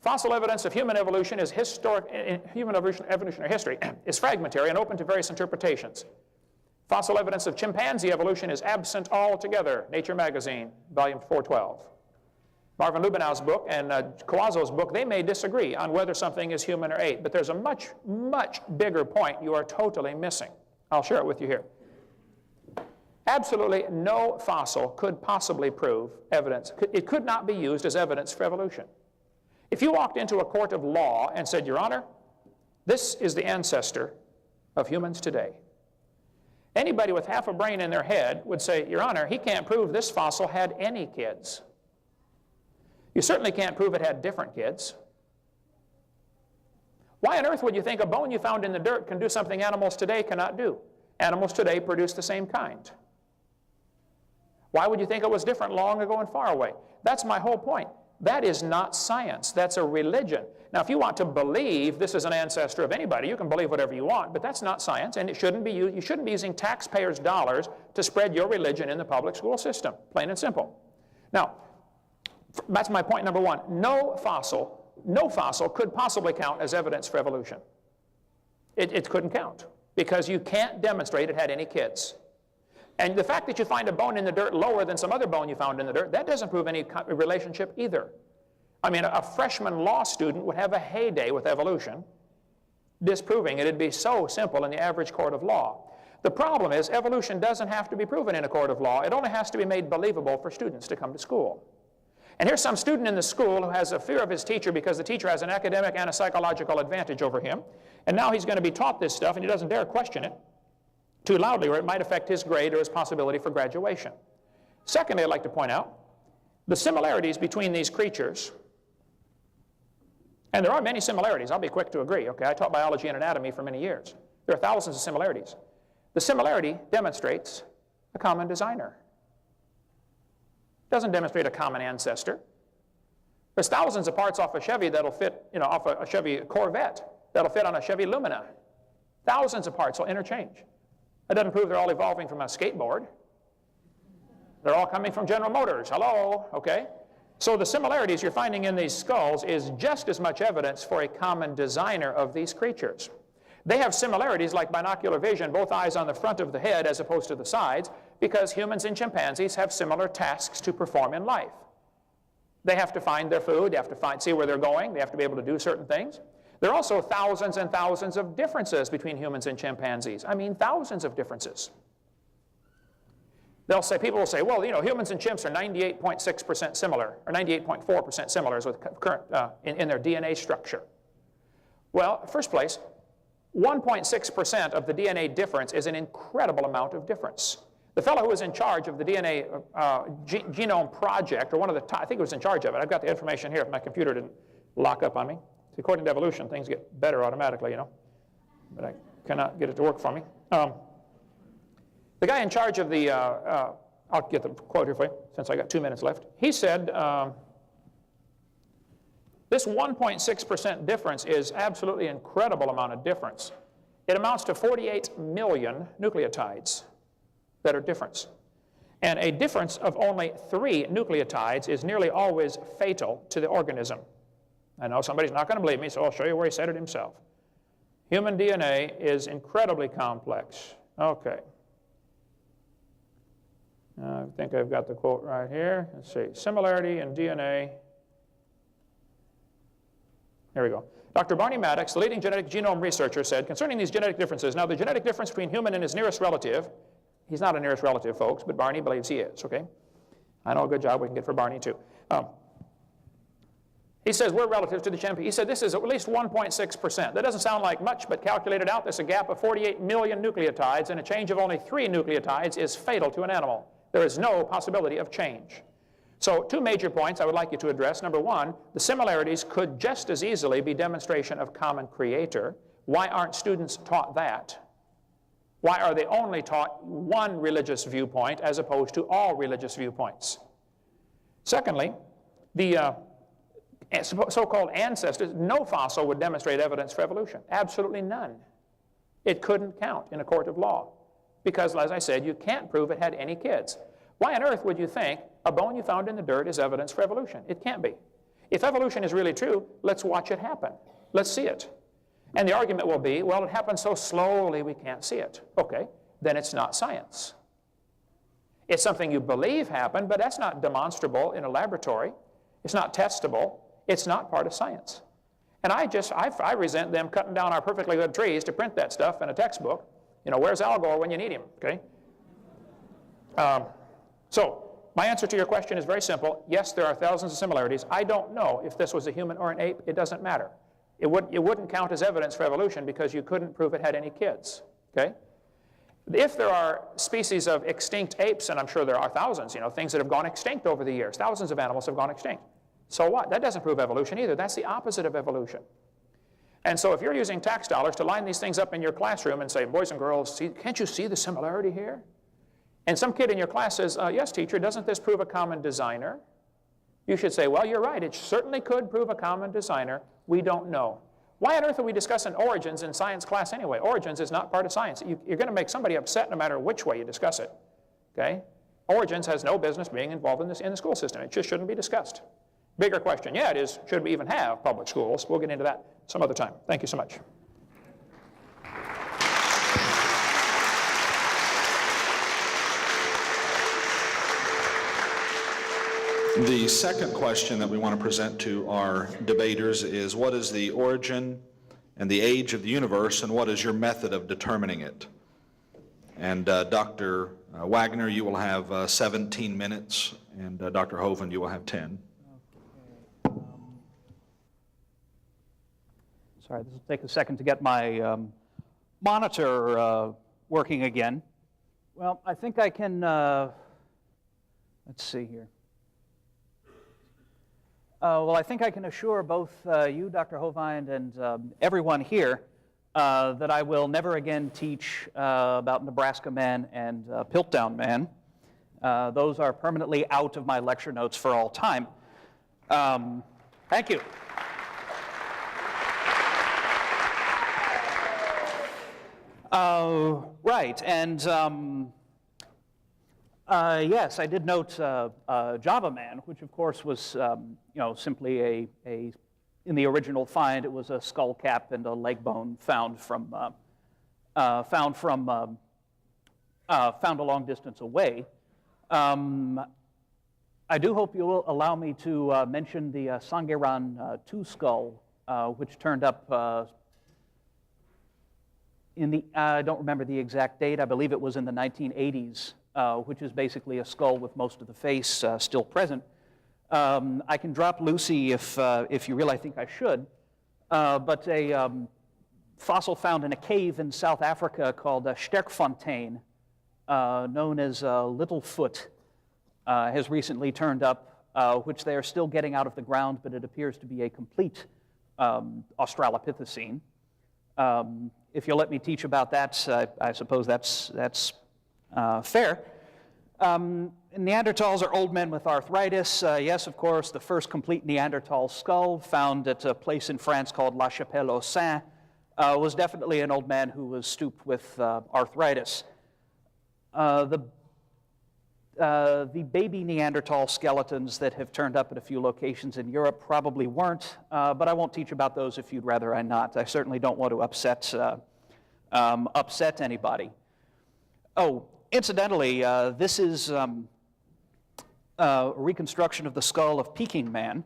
Fossil evidence of human evolution is evolutionary history is fragmentary and open to various interpretations. Fossil evidence of chimpanzee evolution is absent altogether. Nature magazine, volume 412. Marvin Lubinau's book and Cawazzo's book, they may disagree on whether something is human or ape, but there's a much, much bigger point you are totally missing. I'll share it with you here. Absolutely no fossil could possibly prove evidence. It could not be used as evidence for evolution. If you walked into a court of law and said, Your Honor, this is the ancestor of humans today, anybody with half a brain in their head would say, Your Honor, he can't prove this fossil had any kids. You certainly can't prove it had different kids. Why on earth would you think a bone you found in the dirt can do something animals today cannot do? Animals today produce the same kind. Why would you think it was different long ago and far away? That's my whole point. That is not science. That's a religion. Now, if you want to believe this is an ancestor of anybody, you can believe whatever you want, but that's not science, and it shouldn't be used. You shouldn't be using taxpayers' dollars to spread your religion in the public school system, plain and simple. Now, that's my point number one. No fossil could possibly count as evidence for evolution. It couldn't count, because you can't demonstrate it had any kids. And the fact that you find a bone in the dirt lower than some other bone you found in the dirt, that doesn't prove any relationship either. I mean, a freshman law student would have a heyday with evolution, disproving it. It'd be so simple in the average court of law. The problem is evolution doesn't have to be proven in a court of law. It only has to be made believable for students to come to school. And here's some student in the school who has a fear of his teacher because the teacher has an academic and a psychological advantage over him. And now he's going to be taught this stuff, and he doesn't dare question it too loudly, or it might affect his grade or his possibility for graduation. Secondly, I'd like to point out the similarities between these creatures. And there are many similarities. I'll be quick to agree. Okay, I taught biology and anatomy for many years. There are thousands of similarities. The similarity demonstrates a common designer. It doesn't demonstrate a common ancestor. There's thousands of parts off a Chevy that'll fit, off a Chevy Corvette that'll fit on a Chevy Lumina. Thousands of parts will interchange. That doesn't prove they're all evolving from a skateboard. They're all coming from General Motors. Hello, okay? So the similarities you're finding in these skulls is just as much evidence for a common designer of these creatures. They have similarities like binocular vision, both eyes on the front of the head as opposed to the sides, because humans and chimpanzees have similar tasks to perform in life. They have to find their food, they have to see where they're going, they have to be able to do certain things. There are also thousands and thousands of differences between humans and chimpanzees. I mean, thousands of differences. People will say, well, humans and chimps are 98.6% similar, or 98.4% similar with current, in their DNA structure. Well, first place, 1.6% of the DNA difference is an incredible amount of difference. The fellow who was in charge of the DNA genome project, or one of the top, I think he was in charge of it. I've got the information here if my computer didn't lock up on me. See, according to evolution, things get better automatically, but I cannot get it to work for me. The guy in charge of the, I'll get the quote here for you, since I got 2 minutes left. He said, this 1.6% difference is absolutely incredible amount of difference. It amounts to 48 million nucleotides that are difference. And a difference of only 3 nucleotides is nearly always fatal to the organism. I know somebody's not going to believe me, so I'll show you where he said it himself. Human DNA is incredibly complex. Okay. I think I've got the quote right here. Let's see. Similarity in DNA. Here we go. Dr. Barney Maddox, the leading genetic genome researcher, said, concerning these genetic differences, now the genetic difference between human and his nearest relative, he's not a nearest relative, folks, but Barney believes he is, okay? I know a good job we can get for Barney, too. He says, we're relative to the chimpanzee. He said, this is at least 1.6%. That doesn't sound like much, but calculated out, there's a gap of 48 million nucleotides, and a change of only 3 nucleotides is fatal to an animal. There is no possibility of change. So 2 major points I would like you to address. Number 1, the similarities could just as easily be demonstration of common creator. Why aren't students taught that? Why are they only taught one religious viewpoint as opposed to all religious viewpoints? Secondly, the so-called ancestors, no fossil would demonstrate evidence for evolution. Absolutely none. It couldn't count in a court of law because, as I said, you can't prove it had any kids. Why on earth would you think a bone you found in the dirt is evidence for evolution? It can't be. If evolution is really true, let's watch it happen. Let's see it. And the argument will be, well, it happens so slowly we can't see it. Okay, then it's not science. It's something you believe happened, but that's not demonstrable in a laboratory. It's not testable. It's not part of science. And I resent them cutting down our perfectly good trees to print that stuff in a textbook. You know, where's Al Gore when you need him, okay? So my answer to your question is very simple. Yes, there are thousands of similarities. I don't know if this was a human or an ape. It doesn't matter. It wouldn't count as evidence for evolution because you couldn't prove it had any kids, okay? If there are species of extinct apes, and I'm sure there are thousands, you know, things that have gone extinct over the years, thousands of animals have gone extinct. So what? That doesn't prove evolution either. That's the opposite of evolution. And so if you're using tax dollars to line these things up in your classroom and say, boys and girls, can't you see the similarity here? And some kid in your class says, yes, teacher, doesn't this prove a common designer? You should say, well, you're right. It certainly could prove a common designer. We don't know. Why on earth are we discussing origins in science class anyway? Origins is not part of science. You're going to make somebody upset no matter which way you discuss it. Okay? Origins has no business being involved in the school system. It just shouldn't be discussed. Bigger question, yeah, it is, should we even have public schools? We'll get into that some other time. Thank you so much. The second question that we want to present to our debaters is, what is the origin and the age of the universe, and what is your method of determining it? And Dr. Wagner, you will have 17 minutes, and Dr. Hovind, you will have 10. Okay. Sorry, this will take a second to get my monitor working again. Well, I think I can, let's see here. Well, I think I can assure both you, Dr. Hovind, and everyone here that I will never again teach about Nebraska Man and Piltdown Man. Those are permanently out of my lecture notes for all time. Thank you. Right, and yes, I did note Java Man, which of course was, simply in the original find, it was a skull cap and a leg bone found a long distance away. I do hope you will allow me to mention the Sangheran 2 skull, which turned up I don't remember the exact date, I believe it was in the 1980s. Which is basically a skull with most of the face still present. I can drop Lucy if you really think I should, but a fossil found in a cave in South Africa called Sterkfontein, known as Littlefoot, has recently turned up, which they are still getting out of the ground, but it appears to be a complete Australopithecine. If you'll let me teach about that, I suppose that's fair. Neanderthals are old men with arthritis. Yes, of course, the first complete Neanderthal skull found at a place in France called La Chapelle-aux-Saints was definitely an old man who was stooped with arthritis. The baby Neanderthal skeletons that have turned up at a few locations in Europe probably weren't, but I won't teach about those if you'd rather I not. I certainly don't want to upset anybody. Oh, incidentally, this is a reconstruction of the skull of Peking Man.